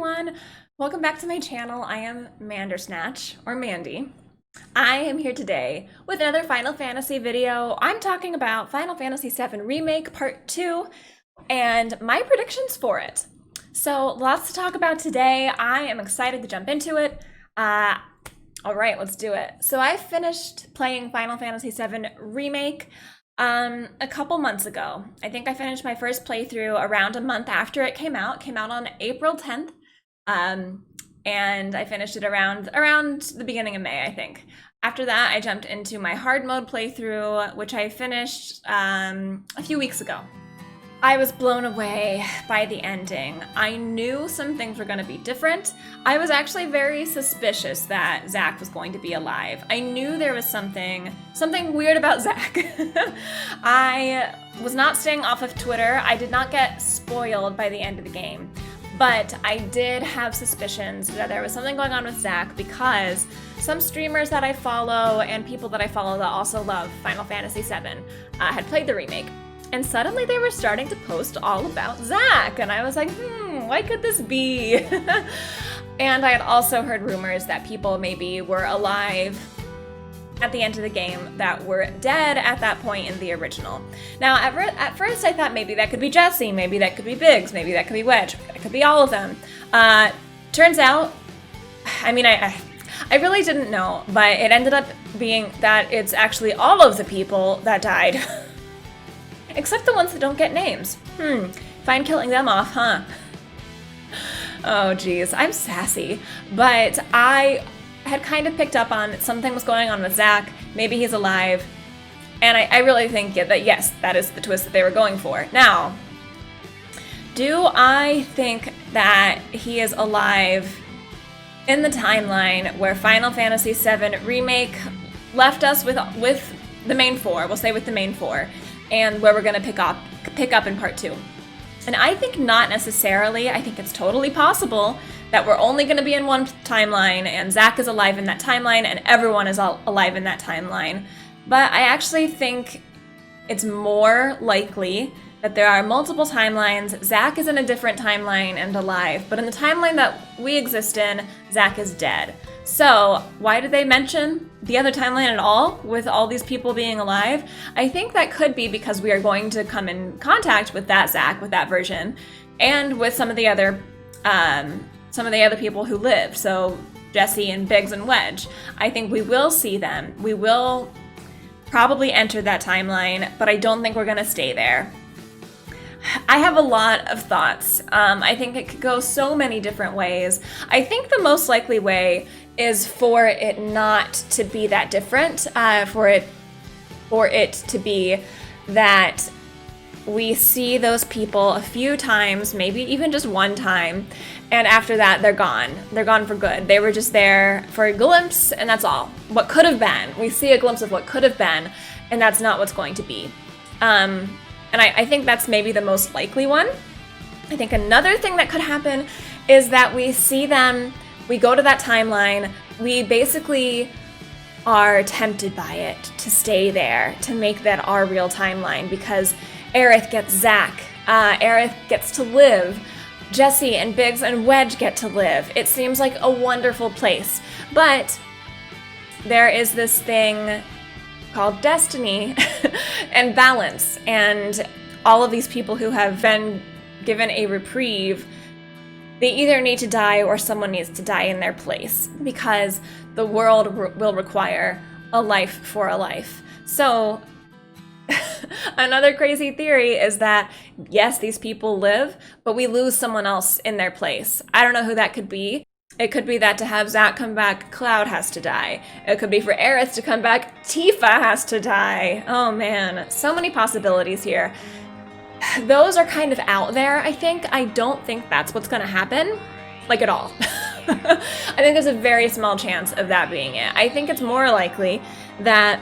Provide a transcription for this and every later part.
everyone, welcome back to my channel. I am Mandersnatch, or Mandy. I am here today with another Final Fantasy video. I'm talking about Final Fantasy VII Remake Part 2 and my predictions for it. So lots to talk about today. I am excited to jump into it. All right, let's do it. So I finished playing Final Fantasy VII Remake a couple months ago. I think I finished my first playthrough around a month after it came out. It came out on April 10th. And I finished it around the beginning of May, I think. After that, I jumped into my hard mode playthrough, which I finished a few weeks ago. I was blown away by the ending. I knew some things were going to be different. I was actually very suspicious that Zack was going to be alive. I knew there was something weird about Zack. I was not staying off of Twitter. I did not get spoiled by the end of the game. But I did have suspicions that there was something going on with Zack because some streamers that I follow and people that I follow that also love Final Fantasy VII had played the remake. And suddenly they were starting to post all about Zack, and I was like, what could this be? And I had also heard rumors that people maybe were alive at the end of the game that were dead at that point in the original. Now, at first I thought maybe that could be Jesse, maybe that could be Biggs, maybe that could be Wedge, it could be all of them. Turns out, I mean, I really didn't know, but it ended up being that it's actually all of the people that died. Except the ones that don't get names. Fine killing them off, huh? Oh geez, I'm sassy. But I had kind of picked up on something was going on with Zack, maybe he's alive, and I really think that yes, that is the twist that they were going for. Now, do I think that he is alive in the timeline where Final Fantasy VII Remake left us with the main four, we'll say with the main four, and where we're going to pick up in part 2. And I think not necessarily. I think it's totally possible that we're only going to be in one timeline and Zack is alive in that timeline and everyone is alive in that timeline. But I actually think it's more likely that there are multiple timelines. Zack is in a different timeline and alive, but in the timeline that we exist in, Zack is dead. So why did they mention the other timeline at all with all these people being alive? I think that could be because we are going to come in contact with that Zack, with that version, and with some of the other people who lived. So Jesse and Biggs and Wedge. I think we will see them. We will probably enter that timeline, but I don't think we're going to stay there. I have a lot of thoughts. I think it could go so many different ways. I think the most likely way is for it not to be that different, for it to be that we see those people a few times, maybe even just one time, and after that they're gone. They're gone for good. They were just there for a glimpse, and that's all. What could have been. We see a glimpse of what could have been, and that's not what's going to be. And I think that's maybe the most likely one. I think another thing that could happen is that we see them, we go to that timeline, we basically are tempted by it to stay there, to make that our real timeline, because Aerith gets Zack, Aerith gets to live, Jesse and Biggs and Wedge get to live. It seems like a wonderful place, but there is this thing called destiny and balance, and all of these people who have been given a reprieve, they either need to die or someone needs to die in their place because the world will require a life for a life. So another crazy theory is that yes, these people live, but we lose someone else in their place. I don't know who that could be. It could be that to have Zack come back, Cloud has to die. It could be for Aerith to come back, Tifa has to die. Oh man, so many possibilities here. Those are kind of out there, I think. I don't think that's what's gonna happen, like at all. I think there's a very small chance of that being it. I think it's more likely that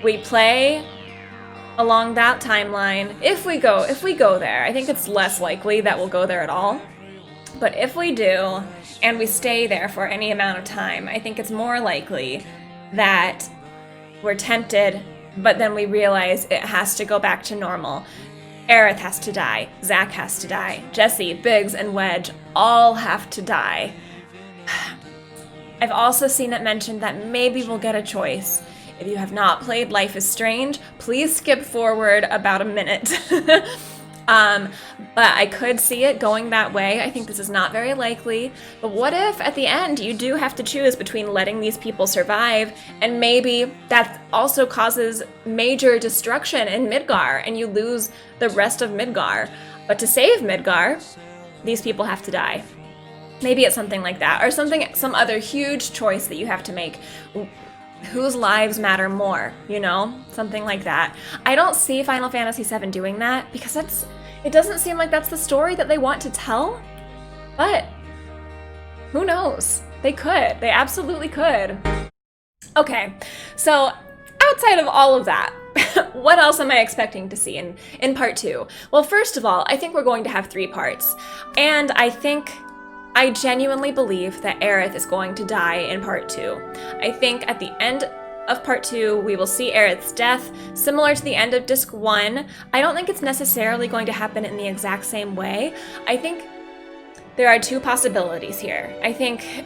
we play along that timeline if we go there. I think it's less likely that we'll go there at all. But if we do, and we stay there for any amount of time, I think it's more likely that we're tempted, but then we realize it has to go back to normal. Aerith has to die. Zack has to die. Jesse, Biggs, and Wedge all have to die. I've also seen it mentioned that maybe we'll get a choice. If you have not played Life is Strange, please skip forward about a minute. But I could see it going that way. I think this is not very likely. But what if at the end you do have to choose between letting these people survive and maybe that also causes major destruction in Midgar and you lose the rest of Midgar. But to save Midgar, these people have to die. Maybe it's something like that, or some other huge choice that you have to make. Whose lives matter more, you know? Something like that. I don't see Final Fantasy VII doing that because it doesn't seem like that's the story that they want to tell. But who knows? They could. They absolutely could. Okay, so outside of all of that, what else am I expecting to see in part 2? Well, first of all, I think we're going to have 3 parts. And I genuinely believe that Aerith is going to die in part 2. I think at the end of part 2, we will see Aerith's death, similar to the end of Disc 1. I don't think it's necessarily going to happen in the exact same way. I think there are 2 possibilities here. I think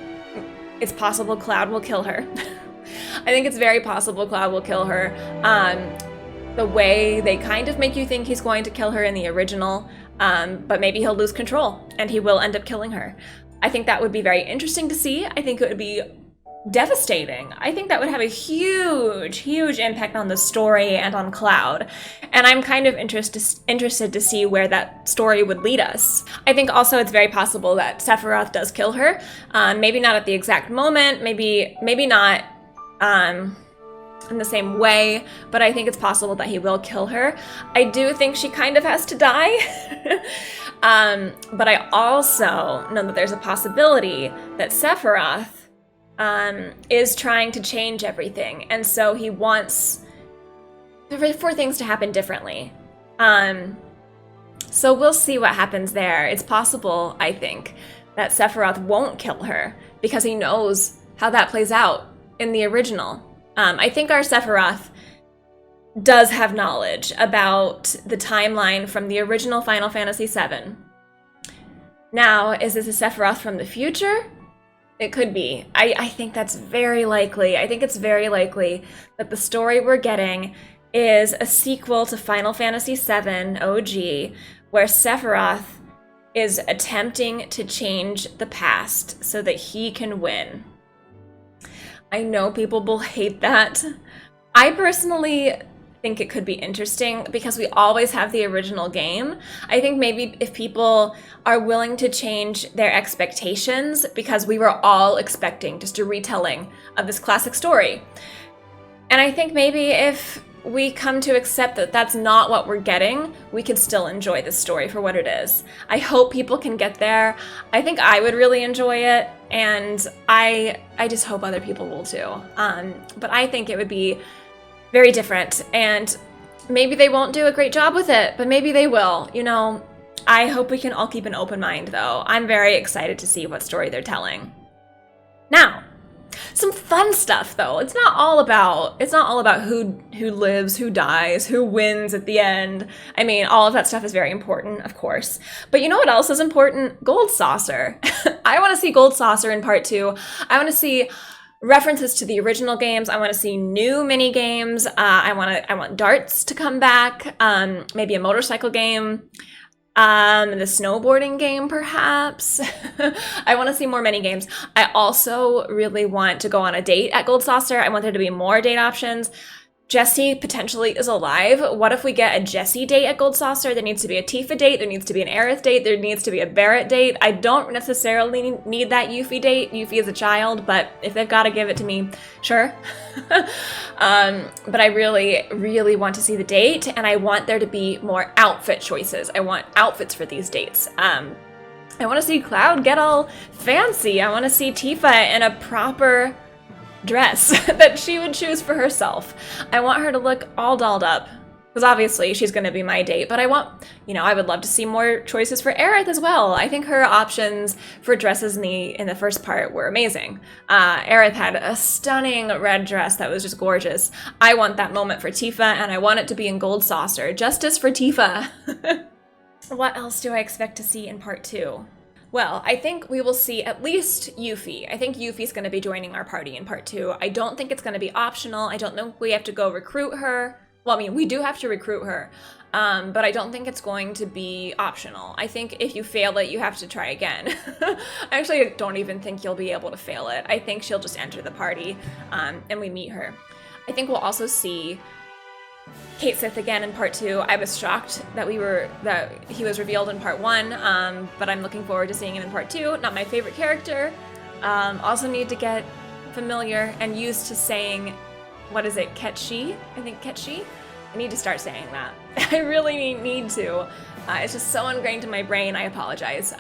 it's possible Cloud will kill her. I think it's very possible Cloud will kill her. The way they kind of make you think he's going to kill her in the original, but maybe he'll lose control and he will end up killing her. I think that would be very interesting to see. I think it would be devastating. I think that would have a huge, huge impact on the story and on Cloud. And I'm kind of interested to see where that story would lead us. I think also it's very possible that Sephiroth does kill her. Maybe not at the exact moment, maybe not in the same way, but I think it's possible that he will kill her. I do think she kind of has to die. But I also know that there's a possibility that Sephiroth is trying to change everything, and so he wants for things to happen differently. So we'll see what happens there. It's possible, I think, that Sephiroth won't kill her because he knows how that plays out in the original. I think our Sephiroth does have knowledge about the timeline from the original Final Fantasy VII. Now, is this a Sephiroth from the future? It could be. I think that's very likely. I think it's very likely that the story we're getting is a sequel to Final Fantasy VII OG, where Sephiroth is attempting to change the past so that he can win. I know people will hate that. I personally think it could be interesting because we always have the original game. I think maybe if people are willing to change their expectations, because we were all expecting just a retelling of this classic story. And I think maybe if we come to accept that that's not what we're getting, we could still enjoy this story for what it is. I hope people can get there. I think I would really enjoy it, and I just hope other people will too. But I think it would be very different, and maybe they won't do a great job with it, but maybe they will. You know, I hope we can all keep an open mind, though. I'm very excited to see what story they're telling. Now, some fun stuff, though. It's not all about who lives, who dies, who wins at the end. I mean, all of that stuff is very important, of course. But you know what else is important? Gold Saucer. I want to see Gold Saucer in part 2. I want to see references to the original games. I want to see new mini games. I want darts to come back. Maybe a motorcycle game. The snowboarding game, perhaps. I want to see more mini games. I also really want to go on a date at Gold Saucer. I want there to be more date options. Jessie potentially is alive. What if we get a Jessie date at Gold Saucer? There needs to be a Tifa date. There needs to be an Aerith date. There needs to be a Barrett date. I don't necessarily need that Yuffie date. Yuffie is a child, but if they've got to give it to me, sure. But I really, really want to see the date, and I want there to be more outfit choices. I want outfits for these dates. I want to see Cloud get all fancy. I want to see Tifa in a proper dress that she would choose for herself. I want her to look all dolled up. Because obviously she's going to be my date, but I want, I would love to see more choices for Aerith as well. I think her options for dresses in the first part were amazing. Aerith had a stunning red dress that was just gorgeous. I want that moment for Tifa, and I want it to be in gold saucer. Justice for Tifa. What else do I expect to see in part 2? Well, I think we will see at least Yuffie. I think Yuffie's going to be joining our party in part 2. I don't think it's going to be optional. I don't know if we have to go recruit her. Well, I mean, we do have to recruit her, but I don't think it's going to be optional. I think if you fail it, you have to try again. Actually, I don't even think you'll be able to fail it. I think she'll just enter the party, and we meet her. I think we'll also see Kate Sith again in part 2. I was shocked that he was revealed in part 1, but I'm looking forward to seeing him in part 2. Not my favorite character. Also need to get familiar and used to saying, what is it, Ketchi? I think Ketchi? I need to start saying that. I really need to. It's just so ingrained in my brain. I apologize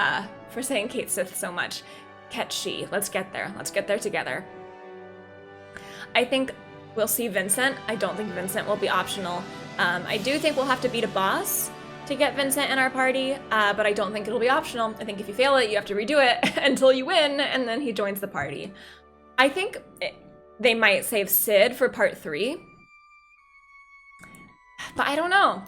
for saying Kate Sith so much. Ketchi. Let's get there. Let's get there together. I think we'll see Vincent. I don't think Vincent will be optional. I do think we'll have to beat a boss to get Vincent in our party, but I don't think it'll be optional. I think if you fail it, you have to redo it until you win, and then he joins the party. I think they might save Sid for part 3. But I don't know.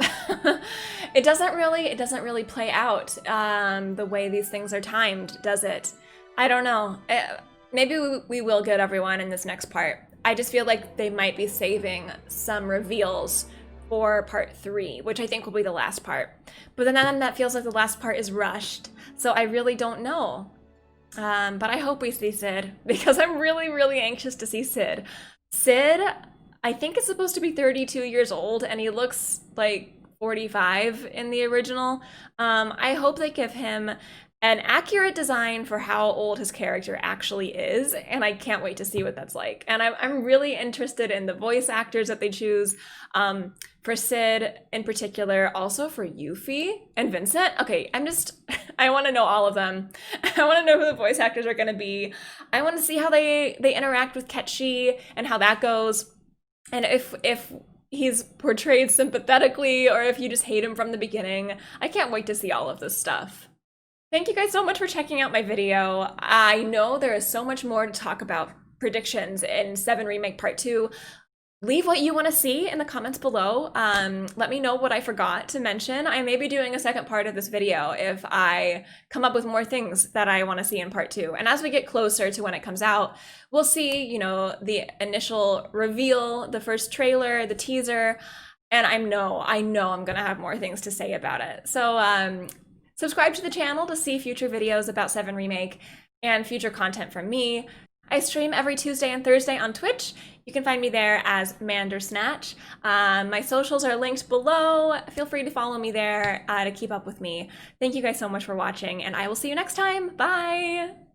It doesn't really play out the way these things are timed, does it? I don't know. Maybe we will get everyone in this next part. I just feel like they might be saving some reveals for part 3, which I think will be the last part. But then that feels like the last part is rushed. So I really don't know. But I hope we see Sid, because I'm really, really anxious to see Sid. Sid, I think is supposed to be 32 years old, and he looks like 45 in the original. I hope they give him an accurate design for how old his character actually is, and I can't wait to see what that's like. And I'm really interested in the voice actors that they choose. For Sid in particular, also for Yuffie and Vincent. Okay, I want to know all of them. I want to know who the voice actors are going to be. I want to see how they interact with Ketchi and how that goes. And if he's portrayed sympathetically or if you just hate him from the beginning. I can't wait to see all of this stuff. Thank you guys so much for checking out my video. I know there is so much more to talk about predictions in 7 Remake Part 2. Leave what you want to see in the comments below. Let me know what I forgot to mention. I may be doing a second part of this video if I come up with more things that I want to see in part 2. And as we get closer to when it comes out, we'll see, you know, the initial reveal, the first trailer, the teaser, and I know I'm gonna have more things to say about it. So subscribe to the channel to see future videos about 7 Remake and future content from me. I stream every Tuesday and Thursday on Twitch. You can find me there as Mandersnatch. My socials are linked below. Feel free to follow me there to keep up with me. Thank you guys so much for watching, and I will see you next time. Bye!